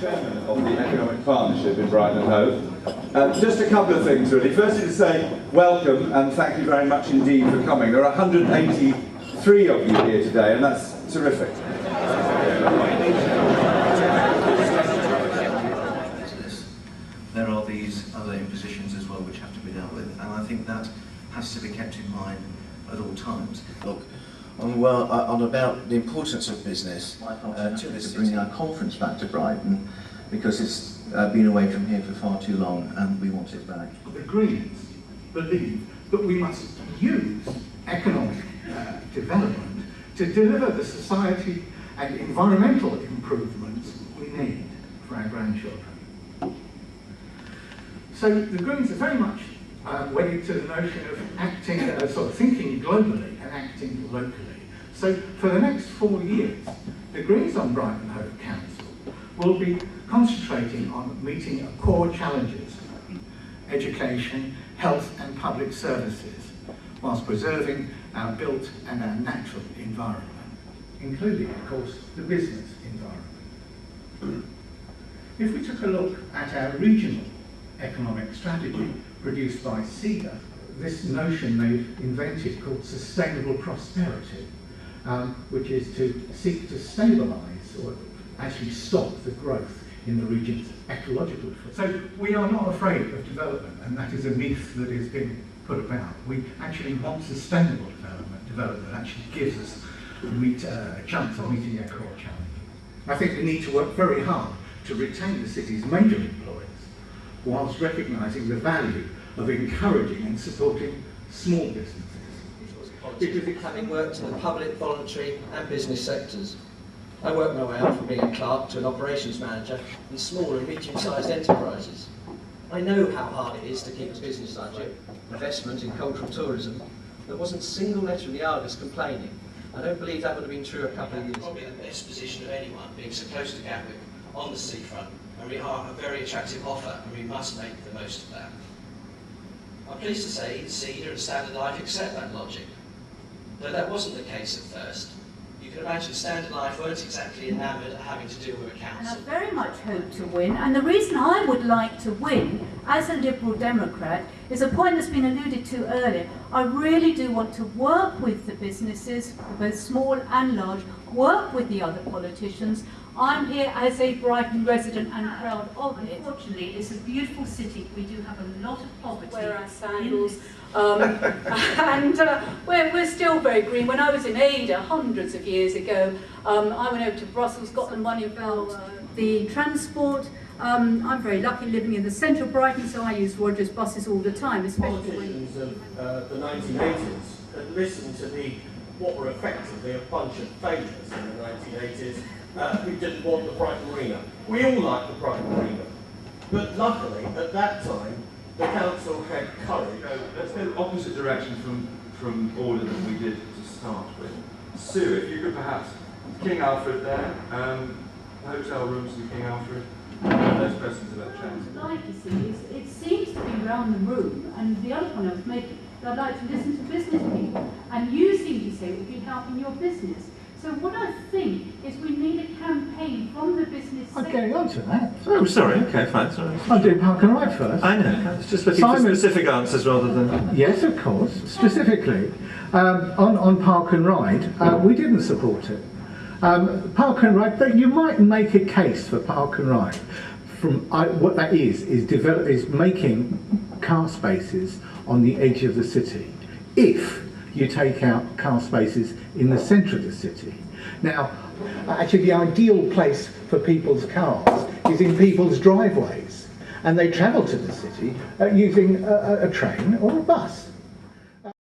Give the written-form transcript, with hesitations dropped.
Chairman of the Economic Partnership in Brighton Hove. Just a couple of things really. Firstly to say welcome and thank you very much indeed for coming. There are 183 of you here today and that's terrific. There are these other impositions as well which have to be dealt with, and I think that has to be kept in mind at all times. Look, on about the importance of business to bring our conference back to Brighton, because it's been away from here for far too long and we want it back. The Greens believe that we must use economic development to deliver the society and environmental improvements we need for our grandchildren. So the Greens are very much wedded to the notion of acting, sort of thinking globally and acting locally. So for the next 4 years, the Greens on Brighton Hove Council will be concentrating on meeting core challenges: education, health and public services, whilst preserving our built and our natural environment, including, of course, the business environment. If we took a look at our regional economic strategy produced by CEDA, this notion they've invented called sustainable prosperity, which is to seek to stabilise or actually stop the growth in the region's ecological footprint. So we are not afraid of development, and that is a myth that is being put about. We actually want sustainable development that actually gives us a chance of meeting our core challenges. I think we need to work very hard to retain the city's major employers, whilst recognising the value of encouraging and supporting small businesses. Because having worked in the public, voluntary and business sectors, I worked my way up from being a clerk to an operations manager in small and medium-sized enterprises. I know how hard it is to keep a business budget, investment in cultural tourism. There wasn't a single letter in the Argus complaining. I don't believe that would have been true a couple of years ago. Probably the best position of anyone, being so close to Gatwick, on the seafront, and we are a very attractive offer, and we must make the most of that. I'm pleased to say that CEDA and Standard Life accept that logic. Though that wasn't the case at first. You can imagine Standard Life weren't exactly enamoured of having to deal with a council. And I very much hope to win, and the reason I would like to win as a Liberal Democrat is a point that's been alluded to earlier. I really do want to work with the businesses, both small and large, work with the other politicians. I'm here as a Brighton resident and proud of it. Unfortunately, it's a beautiful city. We do have a lot of poverty. Wear our sandals. And we're still very green. When I was in Ada hundreds of years ago, I went over to Brussels, got the money about the transport. I'm very lucky living in the centre of Brighton, so I use Rogers buses all the time, especially politicians of the 1980s had listened to what were effectively a bunch of failures in the 1980s who didn't want the Brighton Marina. We all like the Brighton Marina, but luckily at that time the council had courage. Let's go opposite direction from order that we did to start with. Sue, if you could perhaps, King Alfred there, hotel rooms in King Alfred, those questions about chance. What I'd like to see is, it seems to be around the room, and the other point I was making, that I'd like to listen to business people, and you seem to say it would be helping your business. So what I think is we need a campaign from the business sector. I'm getting on to that. Oh, sorry, okay, fine, sorry. I'll do Park and Ride first. I know, it's just looking for specific answers rather than... Yes, of course. Specifically, on Park and Ride, we didn't support it. Park and Ride, but you might make a case for Park and Ride. What that is making car spaces on the edge of the city, if you take out car spaces in the centre of the city. Now, actually the ideal place for people's cars is in people's driveways, and they travel to the city using a train or a bus.